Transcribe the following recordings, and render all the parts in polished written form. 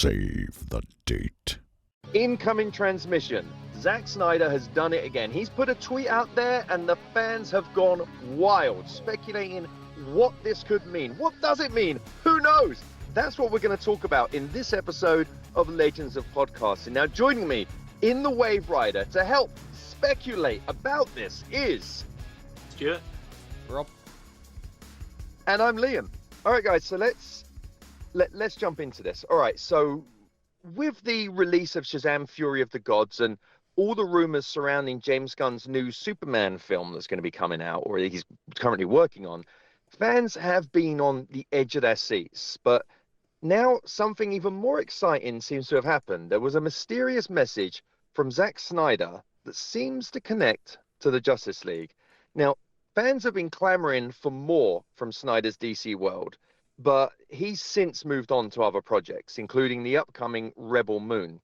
Save the date. Incoming transmission. Zack Snyder has done it again. He's put a tweet out there and the fans have gone wild, speculating what this could mean. What does it mean? Who knows? That's what we're going to talk about in this episode of Legends of Podcasting. Now, joining me in the Wave Rider to help speculate about this is Stuart, Rob, and I'm Liam. All right, guys, so let's jump into this. All right, so with the release of Shazam! Fury of the Gods and all the rumors surrounding James Gunn's new Superman film that's going to be coming out, or he's currently working on, fans have been on the edge of their seats. But now something even more exciting seems to have happened. There was a mysterious message from Zack Snyder that seems to connect to the Justice League. Now, fans have been clamoring for more from Snyder's DC world, but he's since moved on to other projects, including the upcoming Rebel Moon.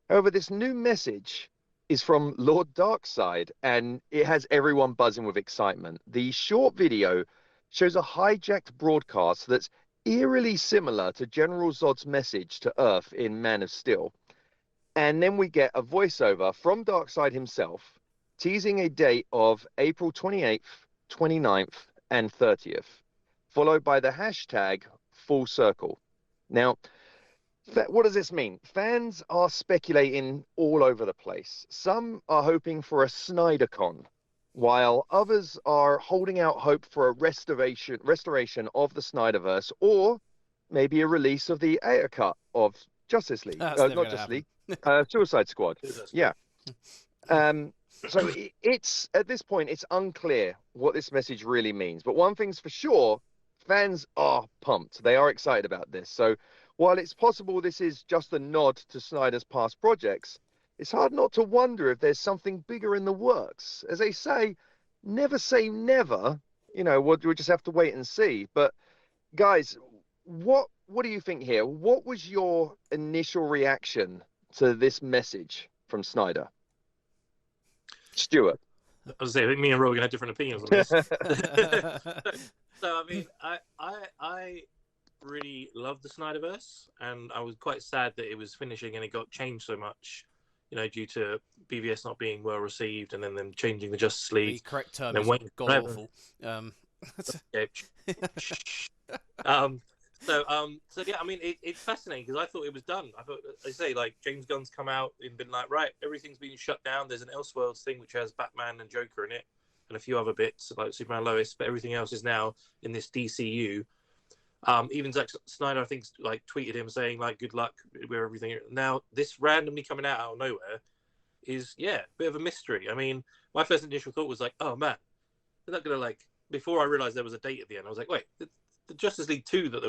However, this new message is from Lord Darkseid, and it has everyone buzzing with excitement. The short video shows a hijacked broadcast that's eerily similar to General Zod's message to Earth in Man of Steel. And then we get a voiceover from Darkseid himself, teasing a date of April 28th, 29th, and 30th, followed by the hashtag Full Circle. Now, what does this mean? Fans are speculating all over the place. Some are hoping for a SnyderCon, while others are holding out hope for a restoration of the Snyderverse, or maybe a release of the Ayer cut of Justice League. Not Justice League, Suicide Squad. Yeah. So it's at this point, it's unclear what this message really means. But one thing's for sure, fans are pumped. They are excited about this. So while it's possible this is just a nod to Snyder's past projects, it's hard not to wonder if there's something bigger in the works. As they say never. You know, we'll just have to wait and see. But guys, what do you think here? What was your initial reaction to this message from Snyder? Stuart. I was saying, I think me and Rob are going to have different opinions on this. So, I mean, I really love the Snyderverse, and I was quite sad that it was finishing and it got changed so much, you know, due to BVS not being well received and then them changing the Justice League. the correct term is god-awful. So yeah, I mean, it's fascinating because I thought it was done. I thought, I say, like, James Gunn's come out and been like, right, everything's been shut down. There's an Elseworlds thing which has Batman and Joker in it, and a few other bits like Superman, Lois, but everything else is now in this DCU. Even Zack Snyder, I think, like, tweeted him saying, like, good luck with everything. Now, this randomly coming out of nowhere is, yeah, a bit of a mystery. I mean, my first initial thought was like, oh man, they're not gonna, like, before I realized there was a date at the end, I was like, wait, the Justice League 2 that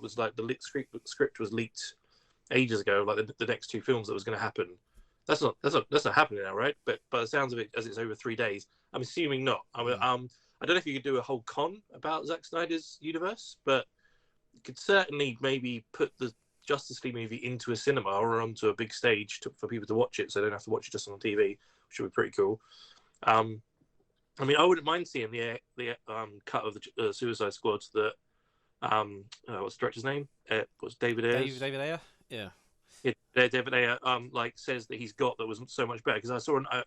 was like the script was leaked ages ago, like the next two films that was going to happen. That's not happening now, right? But by the sounds of it, as it's over 3 days, I'm assuming not. I mean, I don't know if you could do a whole con about Zack Snyder's universe, but you could certainly maybe put the Justice League movie into a cinema or onto a big stage for people to watch it, so they don't have to watch it just on TV, which would be pretty cool. I mean, I wouldn't mind seeing the cut of the Suicide Squad that what's the director's name? What's David Ayers? David Ayer? Yeah. Yeah, David Ayer says that he's got that was so much better, because I saw a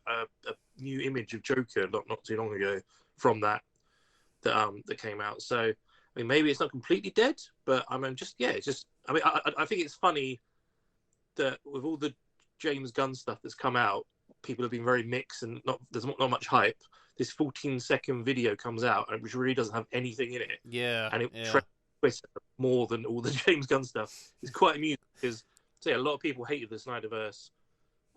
new image of Joker not too long ago from that came out. So I mean, maybe it's not completely dead, but I mean, I mean, I think it's funny that with all the James Gunn stuff that's come out, people have been very mixed and there's not much hype. This 14-second video comes out, which really doesn't have anything in it. Yeah. And it Twitter more than all the James Gunn stuff. It's quite amusing because, say, a lot of people hated the Snyderverse,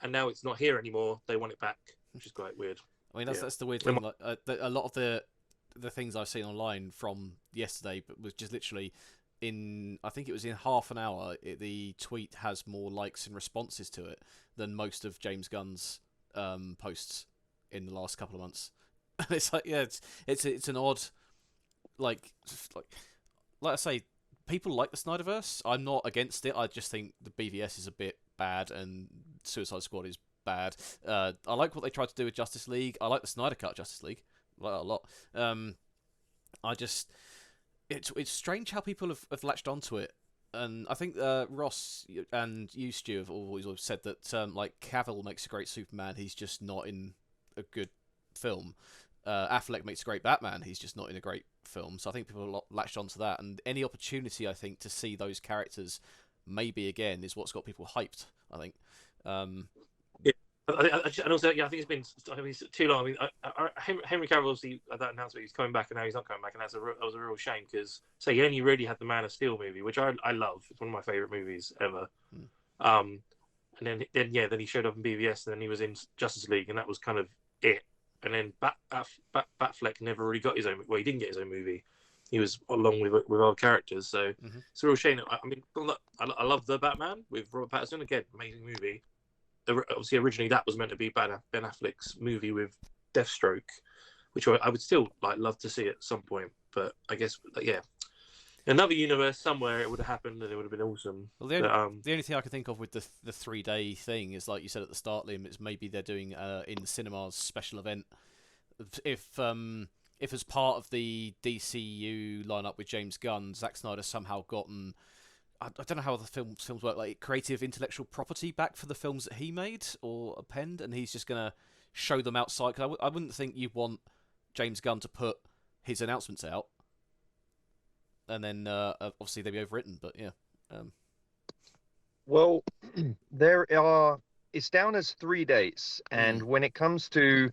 and now it's not here anymore. They want it back, which is quite weird. I mean, that's the weird thing. Like, a lot of the things I've seen online from yesterday, but was just literally I think it was in half an hour. The tweet has more likes and responses to it than most of James Gunn's posts in the last couple of months. And it's like, yeah, it's an odd, like I say, people like the Snyderverse. I'm not against it. I just think the BVS is a bit bad and Suicide Squad is bad. I like what they tried to do with Justice League. I like the Snyder Cut Justice League a lot. It's strange how people have latched onto it And I think Ross and you, Stu, have always said that like Cavill makes a great Superman. He's just not in a good film. Affleck makes a great Batman. He's just not in a great film. So I think people are latched onto that. And any opportunity, I think, to see those characters maybe again is what's got people hyped, I think. And also, yeah, I think it's too long. I mean, Henry Cavill obviously at that announcement he's coming back, and now he's not coming back, and that was a real shame because he only really had the Man of Steel movie, which I love. It's one of my favorite movies ever. And then he showed up in BVS, and then he was in Justice League, and that was kind of it. And then Batfleck never really got his own. Well, he didn't get his own movie. He was along with other characters, so it's a real shame. I mean, I love the Batman with Robert Pattinson. Again, amazing movie. Obviously, originally that was meant to be Ben Affleck's movie with Deathstroke, which I would still love to see at some point. But I guess, yeah, another universe somewhere it would have happened, and it would have been awesome. Well, the only thing I can think of with the 3-day thing is, like you said at the start, Liam, it's maybe they're doing in the cinemas special event. If as part of the DCU lineup with James Gunn, Zack Snyder somehow gotten, I don't know how the films work, like creative intellectual property back for the films that he made or penned, and he's just going to show them outside. Because I wouldn't think you'd want James Gunn to put his announcements out, and then obviously they'd be overwritten, but yeah. Well, it's down as 3 days, and when it comes to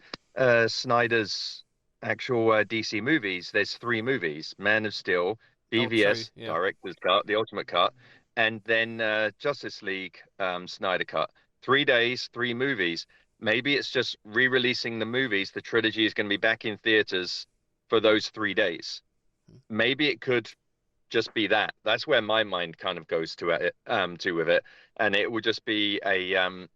Snyder's actual DC movies, there's 3 movies: Man of Steel, BVS, Director's Cut, the Ultimate Cut, and then Justice League, Snyder Cut. 3 days, 3 movies. Maybe it's just re-releasing the movies. The trilogy is going to be back in theaters for those 3 days. Maybe it could just be that. That's where my mind kind of goes to with it, and it would just be a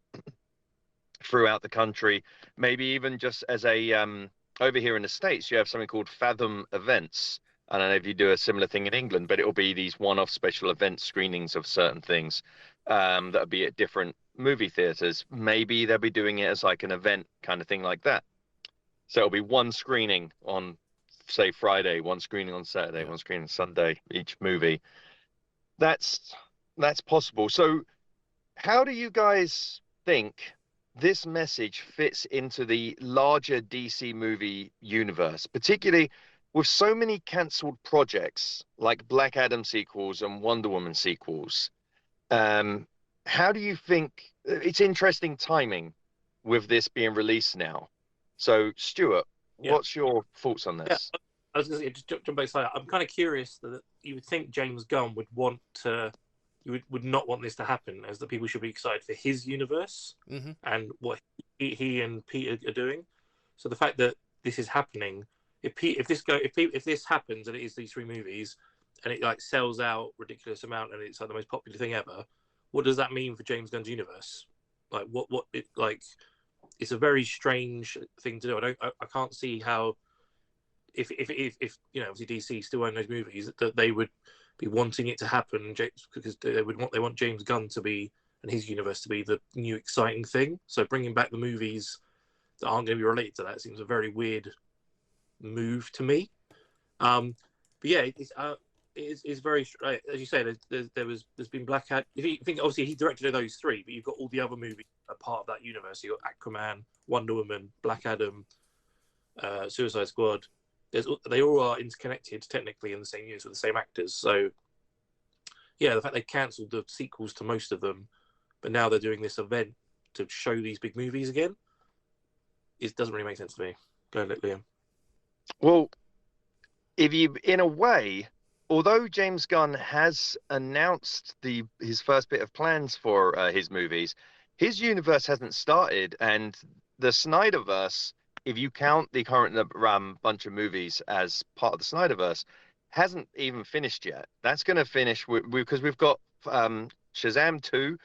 throughout the country. Maybe even just as a over here in the States, you have something called Fathom Events. I don't know if you do a similar thing in England, but it'll be these one-off special event screenings of certain things that'll be at different movie theaters. Maybe they'll be doing it as like an event kind of thing like that. So it'll be one screening on, say, Friday, one screening on Saturday, one screening on Sunday, each movie. That's possible. So how do you guys think this message fits into the larger DC movie universe, particularly with so many cancelled projects like Black Adam sequels and Wonder Woman sequels? How do you think it's interesting timing with this being released now? So, Stuart, what's your thoughts on this? Yeah, I was going to say, just jump back slightly. I'm kind of curious that you would think James Gunn would want to. You would not want this to happen, as the people should be excited for his universe and what he and Pete are doing. So the fact that this is happening, if this happens and it is these 3 movies and it sells out ridiculous amount and it's the most popular thing ever, what does that mean for James Gunn's universe? It's a very strange thing to do. I can't see how if obviously DC still own those movies that they would be wanting it to happen, because they want James Gunn to be, and his universe to be, the new exciting thing. So bringing back the movies that aren't going to be related to that seems a very weird move to me. But yeah, it's very, as you say, there's been Black Hat. If you think, obviously he directed those 3, but you've got all the other movies that are part of that universe. You've got Aquaman, Wonder Woman, Black Adam, Suicide Squad. They all are interconnected technically in the same universe with the same actors. So yeah, the fact they cancelled the sequels to most of them, but now they're doing this event to show these big movies again, it doesn't really make sense to me. Go ahead, Liam. Well, in a way, although James Gunn has announced his first bit of plans for his movies, his universe hasn't started, and the Snyderverse, if you count the current bunch of movies as part of the Snyderverse, hasn't even finished yet. That's going to finish because we've got Shazam 2,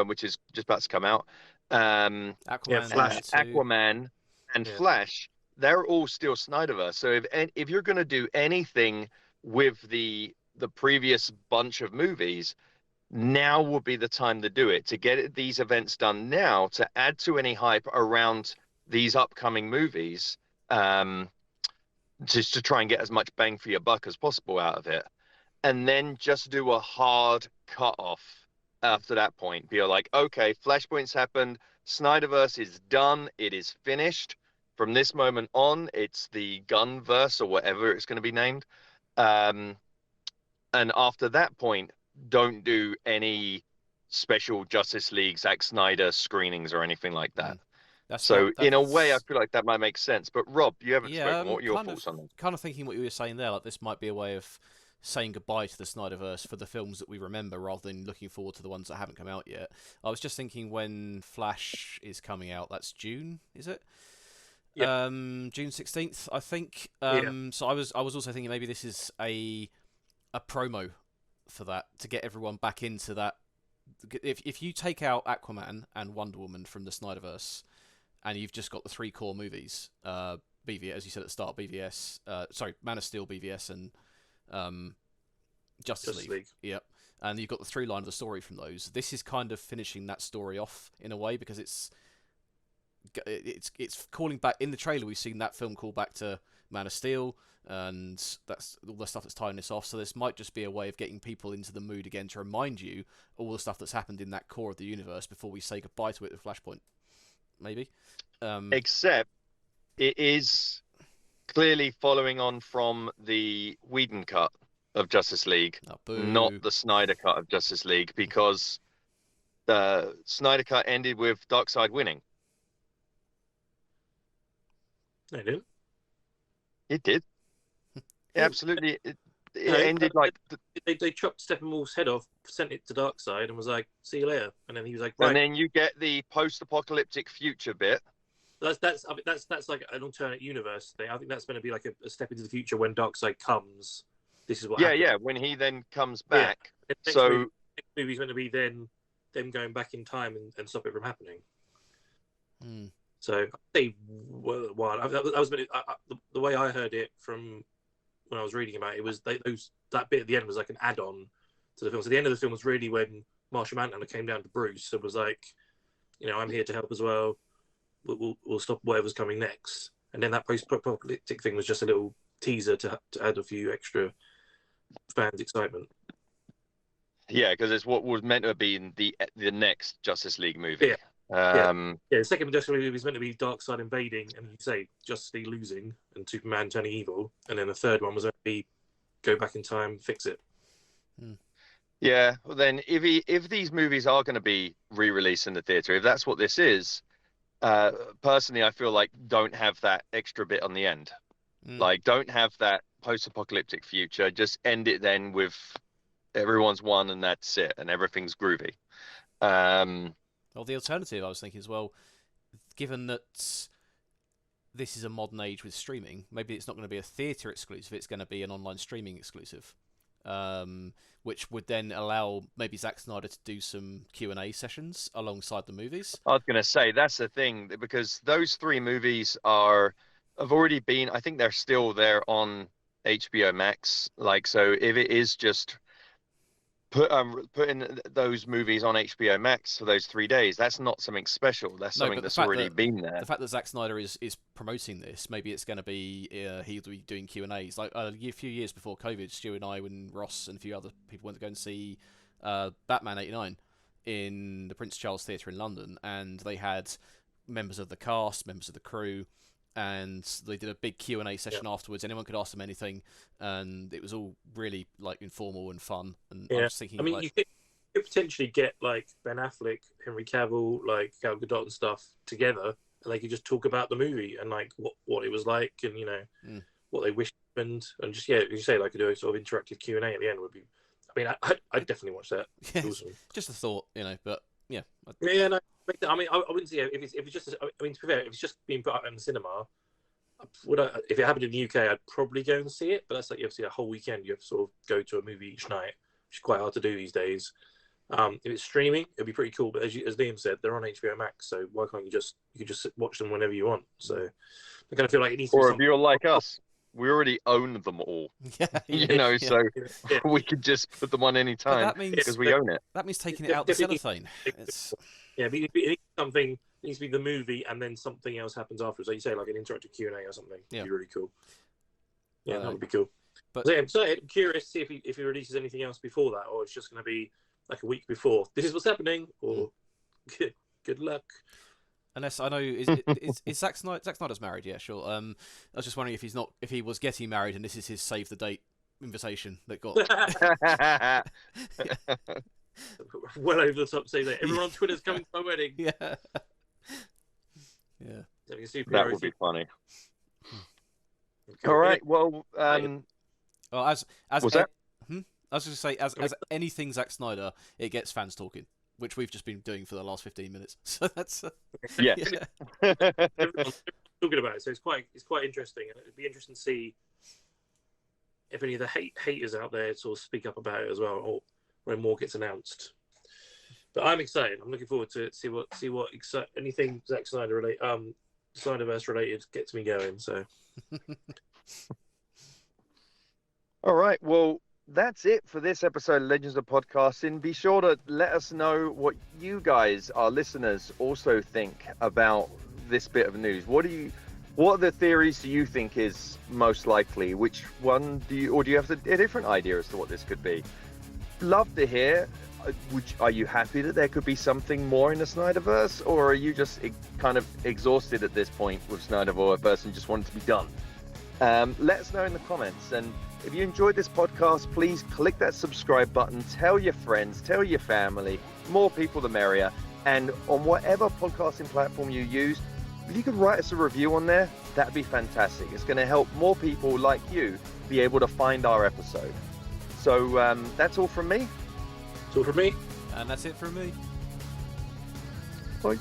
which is just about to come out. Aquaman and Flash. They're all still Snyderverse. So if you're going to do anything with the previous bunch of movies, now would be the time to do it, to get these events done now, to add to any hype around these upcoming movies, just to try and get as much bang for your buck as possible out of it. and then just do a hard cut off after that point. Be like, okay, Flashpoint's happened. Snyderverse is done. It is finished. From this moment on, it's the Gunverse or whatever it's going to be named. And after that point, don't do any special Justice League Zack Snyder screenings or anything like that. So in a way, I feel like that might make sense. But Rob, you haven't spoken. What are your thoughts on that? Kind of thinking what you were saying there, like this might be a way of saying goodbye to the Snyderverse for the films that we remember rather than looking forward to the ones that haven't come out yet. I was just thinking when Flash is coming out, that's June, is it? Yeah. June 16th, I think. Yeah. So I was also thinking maybe this is a promo for that to get everyone back into that. If you take out Aquaman and Wonder Woman from the Snyderverse, and you've just got the three core movies, BVS, as you said at the start, Man of Steel, BVS, and Justice League. Yep. And you've got the through line of the story from those. This is kind of finishing that story off in a way because it's calling back. In the trailer, we've seen that film call back to Man of Steel, and that's all the stuff that's tying this off. So this might just be a way of getting people into the mood again to remind you all the stuff that's happened in that core of the universe before we say goodbye to it with Flashpoint. Maybe. Except it is clearly following on from the Whedon cut of Justice League, not the Snyder cut of Justice League, because the Snyder cut ended with Darkseid winning. No, it didn't. It did. Absolutely. It ended like... They chopped Steppenwolf's head off, sent it to Darkseid, and was like, see you later. And then he was like, right. And then you get the post-apocalyptic future bit. That's like an alternate universe thing. I think that's going to be like a step into the future when Darkseid comes. This is what happens. Yeah, when he then comes back. Yeah. Next movie's going to be then them going back in time and stop it from happening. So the way I heard it from when I was reading about it was that bit at the end was like an add-on to the film. So the end of the film was really when Martian Manhunter came down to Bruce and was like, I'm here to help as well. We'll stop whatever's coming next. And then that post-apocalyptic thing was just a little teaser to add a few extra fans' excitement. Yeah, because it's what was meant to be in the next Justice League movie. Yeah. The second Justice League movie was meant to be Darkseid invading and you say Justice League losing and Superman turning evil, and then the third one was going to be go back in time, fix it. Yeah, well then if these movies are going to be re-released in the theater, if that's what this is, personally I feel like don't have that extra bit on the end. Like don't have that post-apocalyptic future. Just end it then with everyone's won and that's it, and everything's groovy. Well, the alternative I was thinking as well, given that this is a modern age with streaming, maybe it's not going to be a theatre exclusive, it's going to be an online streaming exclusive, which would then allow maybe Zack Snyder to do some Q&A sessions alongside the movies. I was going to say, that's the thing, because those three movies have already been, I think they're still there on HBO Max. Like, so if it is just putting those movies on HBO Max for those 3 days, that's not something special. That's something that's already been there. The fact that Zack Snyder is promoting this, maybe it's going to be he'll be doing Q&As. Like a few years before COVID, Stuart and I, and Ross and a few other people went to go and see Batman '89 in the Prince Charles Theatre in London, and they had members of the cast, members of the crew, and they did a big Q&A session afterwards. Anyone could ask them anything, and it was all really like informal and fun. And I was thinking, you could potentially get like Ben Affleck, Henry Cavill, like Gal Gadot and stuff together, and they could just talk about the movie and like what it was like, and what they wished happened, and just you say like do a sort of interactive Q&A at the end would be. I mean, I'd definitely watch that. Awesome. Just a thought, but yeah. No. I mean, I wouldn't see it if it's just. I mean, to be fair, if it's just being put up in the cinema, if it happened in the UK, I'd probably go and see it. But that's like you have to see a whole weekend. You have to sort of go to a movie each night, which is quite hard to do these days. If it's streaming, it'd be pretty cool. But as Liam said, they're on HBO Max, so why can't you just watch them whenever you want? So I kind of feel like it needs. Or if you're like us, we already own them all. So we could just put them on any time because we own it. That means taking it out the cellophane. But it needs something. It needs to be the movie, and then something else happens afterwards. Like you say, like an interactive Q&A or something. Yeah, would be really cool. Yeah, that would be cool. But So, I'm curious to see if he releases anything else before that, or it's just going to be like a week before. This is what's happening, or good luck. unless I know, is Zack Snyder's married? Yeah, sure. I was just wondering if he was getting married, and this is his save the date invitation that got Well over the top. Say that everyone on Twitter's coming to my wedding. yeah. That would be funny. All right. Well, Well, as what's that? I was just say, as anything Zack Snyder, it gets fans talking, which we've just been doing for the last 15 minutes. So that's Yeah. Everyone's talking about it, so it's quite interesting, and it'd be interesting to see if any of the haters out there sort of speak up about it as well, or when more gets announced. But I'm excited. I'm looking forward to it. See what anything Zack Snyder Snyderverse related gets me going. So. All right. Well, that's it for this episode of Legends of Podcasting. Be sure to let us know what you guys, our listeners, also think about this bit of news. What are the theories do you think is most likely? Which one do you have a different idea as to what this could be? Love to hear. Are you happy that there could be something more in the Snyderverse, or are you just kind of exhausted at this point with Snyderverse and just want it to be done? Let us know in the comments. And if you enjoyed this podcast, please click that subscribe button. Tell your friends, tell your family. More people, the merrier. And on whatever podcasting platform you use, if you could write us a review on there, that'd be fantastic. It's going to help more people like you be able to find our episode. So that's all from me. It's all from me. And that's it from me. Bye.